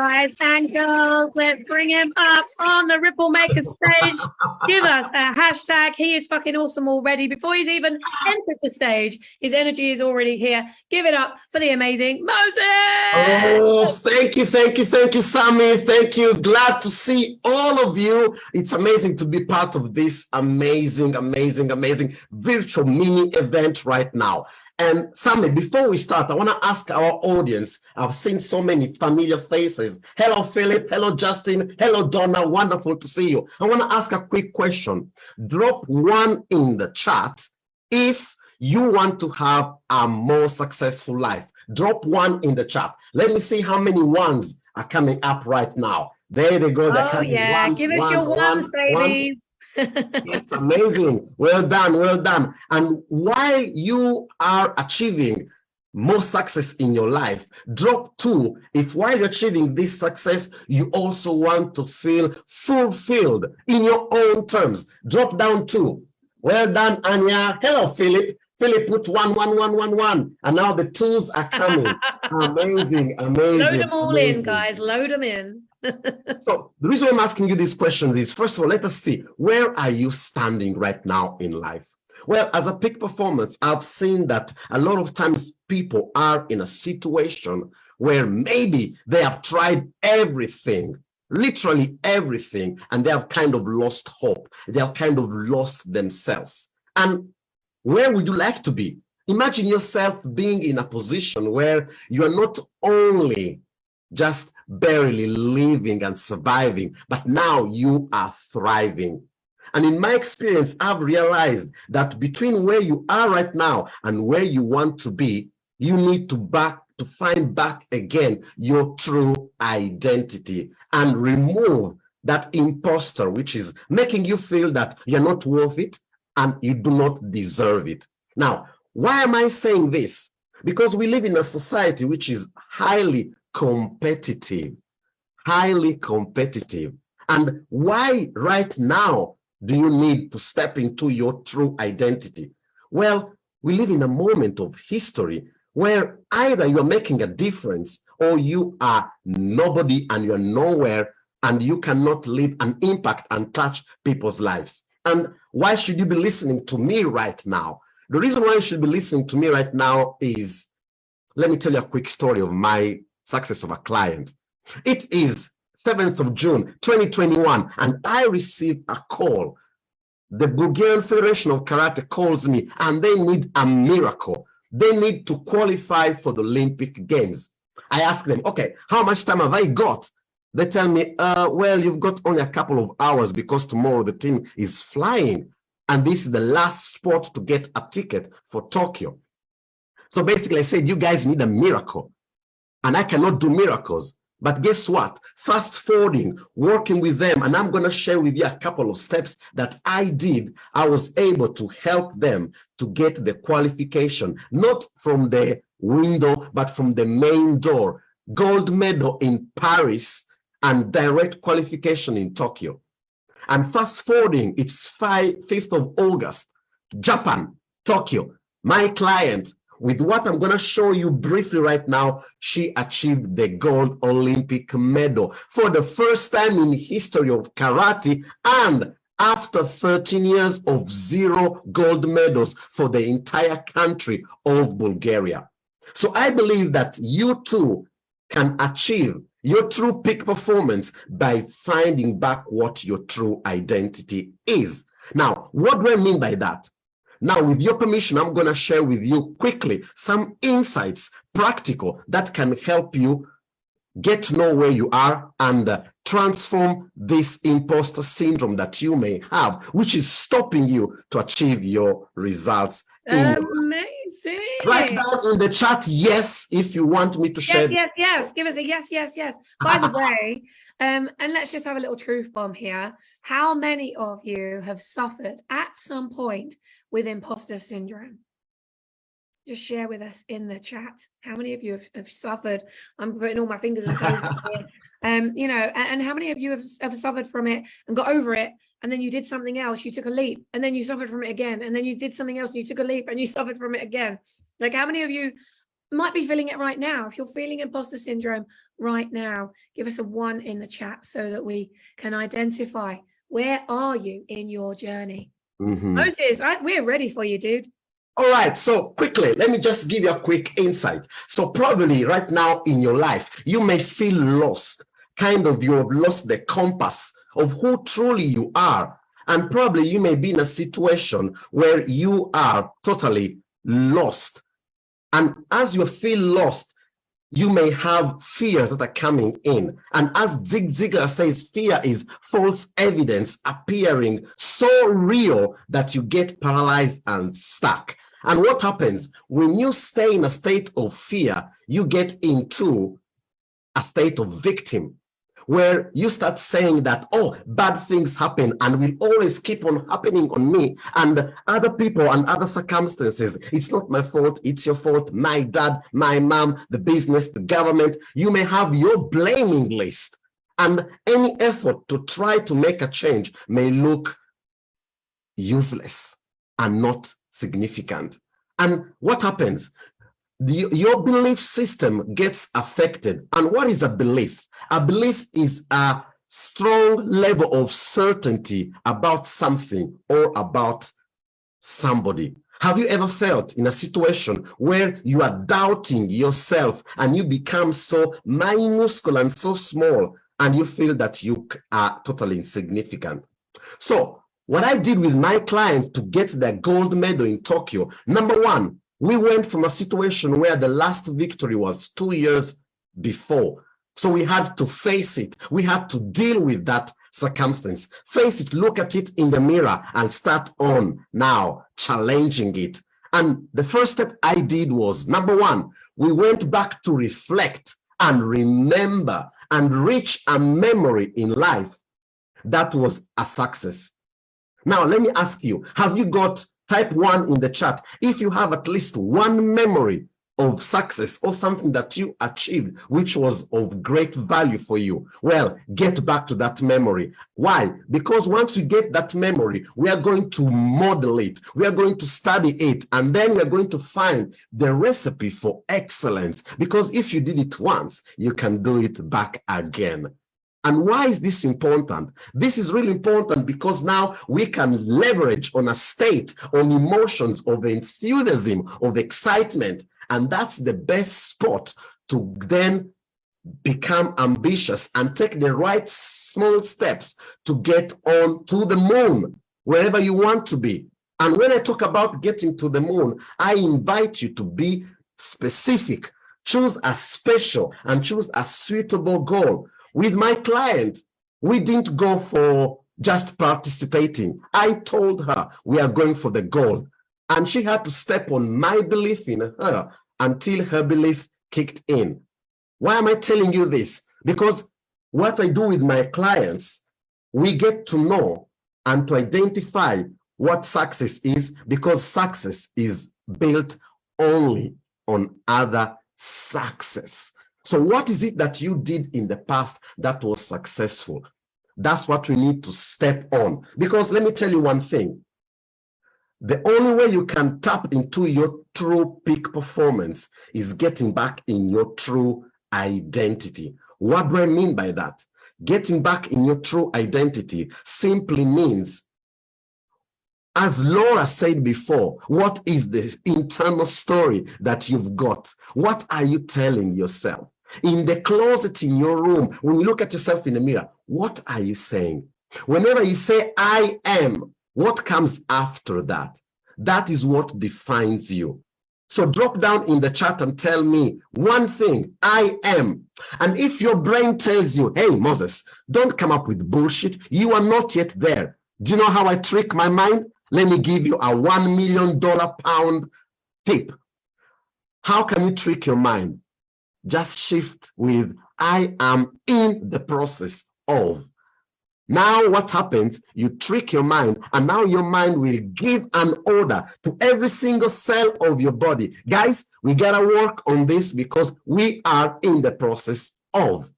guys and girls, let's bring him up on the Ripple Maker stage. Give us a hashtag. He is fucking awesome already. Before he's even entered the stage, his energy is already here. Give it up for the amazing Moses. Oh, thank you, Sammy. Thank you. Glad to see all of you. It's amazing to be part of this amazing virtual mini event right now. And Sammy, before we start, I want to ask our audience, I've seen so many familiar faces. Hello, Philip. Hello, Justin. Hello, Donna. Wonderful to see you. I want to ask a quick question. Drop one in the chat if you want to have a more successful life. Drop one in the chat. Let me see how many ones are coming up right now. There they go. Oh, yeah. Give us your ones, baby. It's amazing. Well done. And while you are achieving more success in your life, drop two if while you're achieving this success, you also want to feel fulfilled in your own terms. Drop down two. Well done, Anya. Hello, Philip. Philip put one. And now the twos are coming. Amazing. Load them all in, guys. Load them in. So the reason I'm asking you these questions is, first of all, let us see, where are you standing right now in life? Well, as a peak performance, I've seen that a lot of times people are in a situation where maybe they have tried everything, literally everything, and they have kind of lost hope. They have kind of lost themselves. And where would you like to be? Imagine yourself being in a position where you are not only just barely living and surviving, but now you are thriving. And in my experience, I've realized that between where you are right now and where you want to be, you need to find back again your true identity and remove that imposter, which is making you feel that you're not worth it and you do not deserve it. Now, why am I saying this? Because we live in a society which is highly competitive. And why right now do you need to step into your true identity? Well, we live in a moment of history where either you're making a difference or you are nobody and you're nowhere and you cannot leave an impact and touch people's lives. And why should you be listening to me right now? The reason why you should be listening to me right now is, let me tell you a quick story of my success of a client. It is 7th of June, 2021, and I received a call. The Bulgarian Federation of Karate calls me and they need a miracle. They need to qualify for the Olympic Games. I ask them, okay, how much time have I got? They tell me, well, you've got only a couple of hours because tomorrow the team is flying. And this is the last spot to get a ticket for Tokyo. So basically I said, you guys need a miracle. And I cannot do miracles. But guess what? Fast forwarding, working with them, and I'm going to share with you a couple of steps that I did. I was able to help them to get the qualification, not from the window, but from the main door. Gold medal in Paris and direct qualification in Tokyo. And fast forwarding, it's 5th of August, Japan, Tokyo. My client, with what I'm going to show you briefly right now, she achieved the gold Olympic medal for the first time in the history of karate, and after 13 years of 0 gold medals for the entire country of Bulgaria. So I believe that you too can achieve your true peak performance by finding back what your true identity is. Now, what do I mean by that? Now, with your permission, I'm going to share with you quickly some insights, practical, that can help you get to know where you are and transform this imposter syndrome that you may have, which is stopping you to achieve your results. Amazing. Write down in the chat, yes, if you want me to share. Yes. Give us a yes. By the way, and let's just have a little truth bomb here. How many of you have suffered at some point with imposter syndrome? Just share with us in the chat. How many of you have suffered? I'm putting all my fingers and toes here. You know, and how many of you have suffered from it and got over it, and then you did something else, you took a leap, and then you suffered from it again, and then you did something else, and you took a leap, and you suffered from it again. Like, how many of you might be feeling it right now. If you're feeling imposter syndrome right now, give us a 1 in the chat so that we can identify where are you in your journey. Moses, we're ready for you, dude. All right, so quickly, let me just give you a quick insight. So probably right now in your life, you may feel lost, kind of you have lost the compass of who truly you are. And probably you may be in a situation where you are totally lost. And as you feel lost, you may have fears that are coming in. And as Zig Ziglar says, fear is false evidence appearing so real that you get paralyzed and stuck. And what happens when you stay in a state of fear, you get into a state of victim, where you start saying that, oh, bad things happen and will always keep on happening on me and other people and other circumstances. It's not my fault, it's your fault, my dad, my mom, the business, the government. You may have your blaming list, and any effort to try to make a change may look useless and not significant. And what happens? Your belief system gets affected. And what is a belief? A belief is a strong level of certainty about something or about somebody. Have you ever felt in a situation where you are doubting yourself and you become so minuscule and so small and you feel that you are totally insignificant? So what I did with my client to get their gold medal in Tokyo, number one, we went from a situation where the last victory was 2 years before. So we had to face it. We had to deal with that circumstance. Face it, look at it in the mirror and start on now challenging it. And the first step I did was, number one, we went back to reflect and remember and reach a memory in life that was a success. Now, let me ask you, have you got, type 1 in the chat, if you have at least one memory of success or something that you achieved, which was of great value for you, well, get back to that memory. Why? Because once we get that memory, we are going to model it. We are going to study it. And then we're going to find the recipe for excellence. Because if you did it once, you can do it back again. And why is this important? This is really important because now we can leverage on a state, on emotions of enthusiasm, of excitement. And that's the best spot to then become ambitious and take the right small steps to get on to the moon, wherever you want to be. And when I talk about getting to the moon, I invite you to be specific, choose a special and choose a suitable goal. With my client, we didn't go for just participating. I told her we are going for the goal. And she had to step on my belief in her until her belief kicked in. Why am I telling you this? Because what I do with my clients, we get to know and to identify what success is, because success is built only on other success. So what is it that you did in the past that was successful? That's what we need to step on. Because let me tell you one thing. The only way you can tap into your true peak performance is getting back in your true identity. What do I mean by that? Getting back in your true identity simply means, as Laura said before, what is the internal story that you've got? What are you telling yourself? In the closet in your room, when you look at yourself in the mirror, what are you saying? Whenever you say, I am, what comes after that? That is what defines you. So drop down in the chat and tell me one thing, I am. And if your brain tells you, hey, Moses, don't come up with bullshit, you are not yet there. Do you know how I trick my mind? Let me give you a $1 million pound tip. How can you trick your mind? Just shift with, I am in the process of. Now what happens? You trick your mind, and now your mind will give an order to every single cell of your body. Guys, we gotta work on this because we are in the process of.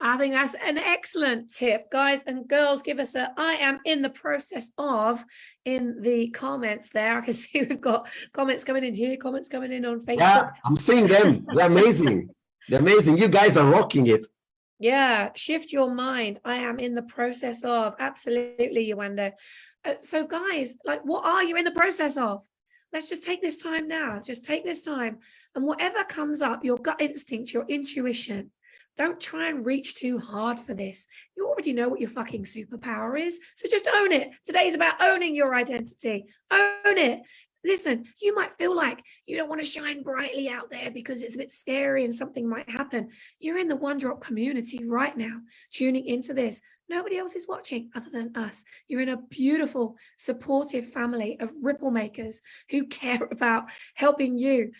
I think that's an excellent tip. Guys and girls, give us a I am in the process of in the comments there. I can see we've got comments coming in here, comments coming in on Facebook. Yeah, I'm seeing them. They're amazing. They're amazing. You guys are rocking it. Yeah, shift your mind. I am in the process of. Absolutely, Yewande. So guys, like, what are you in the process of? Let's just take this time now. Just take this time. And whatever comes up, your gut instinct, your intuition, don't try and reach too hard for this. You already know what your fucking superpower is. So just own it. Today's about owning your identity. Own it. Listen, you might feel like you don't want to shine brightly out there because it's a bit scary and something might happen. You're in the One Drop community right now, tuning into this. Nobody else is watching other than us. You're in a beautiful, supportive family of ripple makers who care about helping you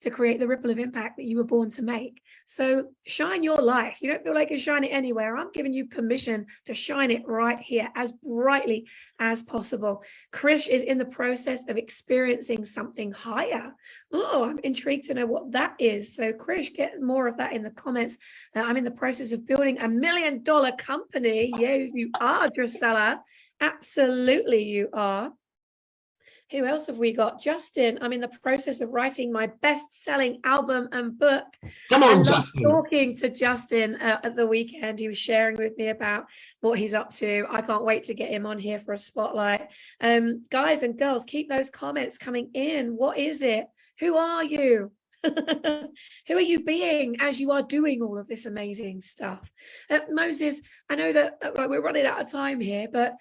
to create the ripple of impact that you were born to make. So shine your light. You don't feel like you shine it anywhere. I'm giving you permission to shine it right here as brightly as possible. Krish is in the process of experiencing something higher. Oh, I'm intrigued to know what that is. So Krish, get more of that in the comments. I'm in the process of building $1 million company. Yeah, you are, Drusella. Absolutely, you are. Who else have we got? Justin, I'm in the process of writing my best-selling album and book. Come on, Justin. Talking to Justin at the weekend. He was sharing with me about what he's up to. I can't wait to get him on here for a spotlight. Guys and girls, keep those comments coming in. What is it? Who are you? Who are you being as you are doing all of this amazing stuff? Moses, I know that we're running out of time here, but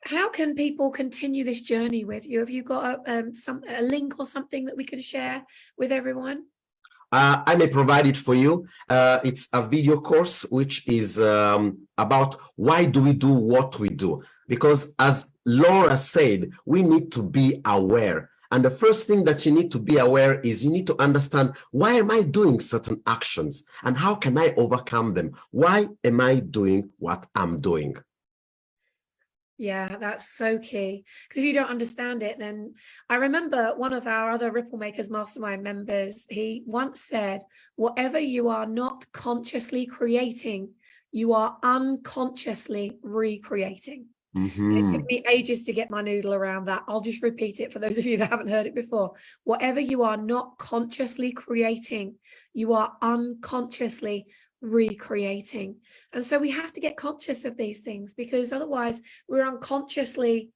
how can people continue this journey with you? Have you got a link or something that we can share with everyone? I may provide it for you. It's a video course which is about why do we do what we do? Because as Laura said, we need to be aware. And the first thing that you need to be aware is you need to understand, why am I doing certain actions and how can I overcome them? Why am I doing what I'm doing? Yeah, that's so key. Because if you don't understand it, then I remember one of our other Ripple Makers Mastermind members, he once said, whatever you are not consciously creating, you are unconsciously recreating. Mm-hmm. It took me ages to get my noodle around that. I'll just repeat it for those of you that haven't heard it before. Whatever you are not consciously creating, you are unconsciously recreating. And so we have to get conscious of these things, because otherwise we're unconsciously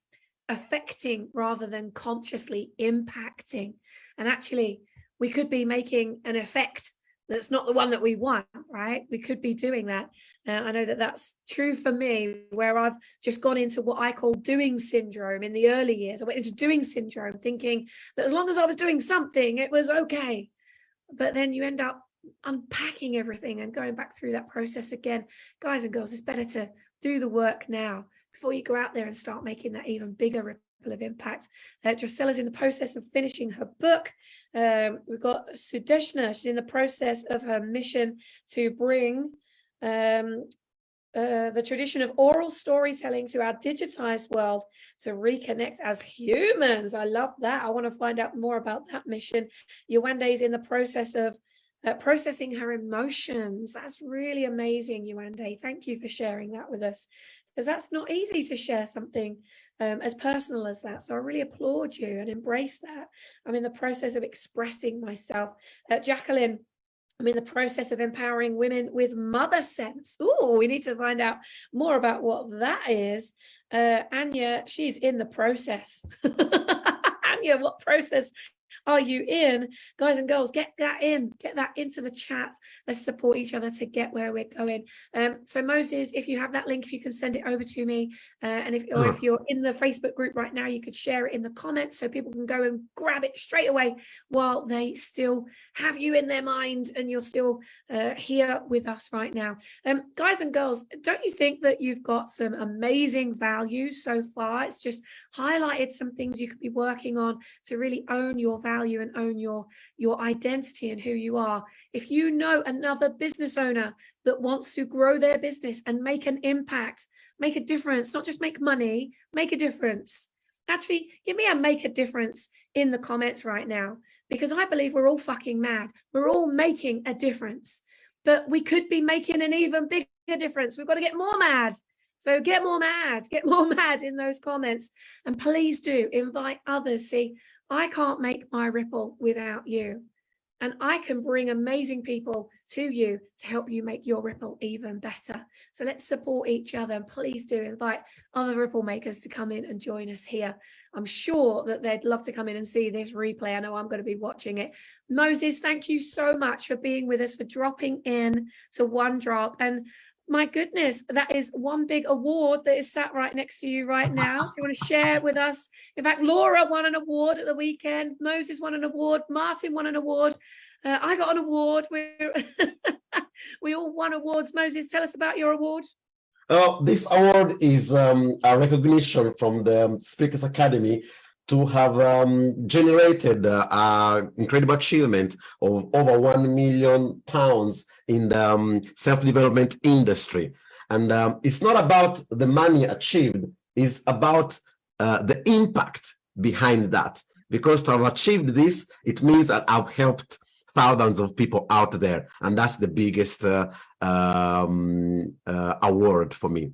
affecting rather than consciously impacting. And actually we could be making an effect that's not the one that we want, right? We could be doing that. I know that that's true for me, where I've just gone into what I call doing syndrome in the early years. I went into doing syndrome thinking that as long as I was doing something, it was okay. But then you end up unpacking everything and going back through that process again. Guys and girls, it's better to do the work now before you go out there and start making that even bigger ripple of impact. Drusella's in the process of finishing her book. We've got Sudeshna. She's in the process of her mission to bring the tradition of oral storytelling to our digitized world to reconnect as humans. I love that. I want to find out more about that mission. Yewande is in the process of processing her emotions. That's really amazing, Yewande. Thank you for sharing that with us, because that's not easy to share something as personal as that. So I really applaud you and embrace that. I'm in the process of expressing myself. Jacqueline, I'm in the process of empowering women with mother sense. Oh, we need to find out more about what that is. Anya, she's in the process. Anya, what process are you in? Guys and girls, get that into the chat. Let's support each other to get where we're going. So Moses, if you have that link, if you can send it over to me, and if you're in the Facebook group right now, you could share it in the comments so people can go and grab it straight away while they still have you in their mind and you're still here with us right now. Guys and girls, don't you think that you've got some amazing values so far? It's just highlighted some things you could be working on to really own your value and own your identity and who you are. If you know another business owner that wants to grow their business and make an impact, make a difference, not just make money, make a difference. Actually, give me a make a difference in the comments right now, because I believe we're all fucking mad. We're all making a difference, but we could be making an even bigger a difference. We've got to get more mad. So get more mad in those comments. And please do invite others. See, I can't make my ripple without you. And I can bring amazing people to you to help you make your ripple even better. So let's support each other. And please do invite other ripple makers to come in and join us here. I'm sure that they'd love to come in and see this replay. I know I'm going to be watching it. Moses, thank you so much for being with us, for dropping in to One Drop. And my goodness, that is one big award that is sat right next to you right now. Do you want to share it with us? In fact, Laura won an award at the weekend. Moses won an award. Martin won an award. I got an award. We all won awards. Moses, tell us about your award. This award is a recognition from the Speakers Academy to have generated incredible achievement of over £1 million in the self-development industry. And it's not about the money achieved, it's about the impact behind that. Because to have achieved this, it means that I've helped thousands of people out there. And that's the biggest award for me.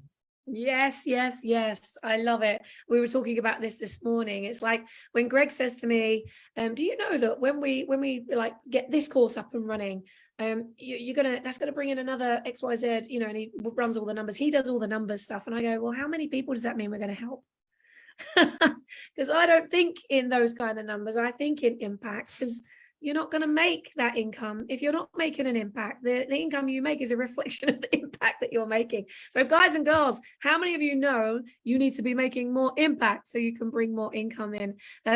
Yes, yes, yes. I love it. We were talking about this morning. It's like when Greg says to me, do you know that when we like get this course up and running, that's gonna bring in another XYZ, you know, and he runs all the numbers. He does all the numbers stuff. And I go, well, how many people does that mean we're going to help? Because I don't think in those kind of numbers. I think in impacts, because you're not going to make that income if you're not making an impact. The income you make is a reflection of the impact that you're making. So guys and girls, how many of you know you need to be making more impact so you can bring more income in?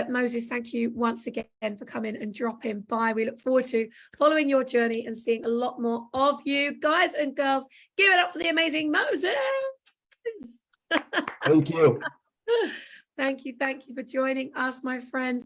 Moses, thank you once again for coming and dropping by. We look forward to following your journey and seeing a lot more of you. Guys and girls, give it up for the amazing Moses. Thank you. Thank you for joining us, my friend.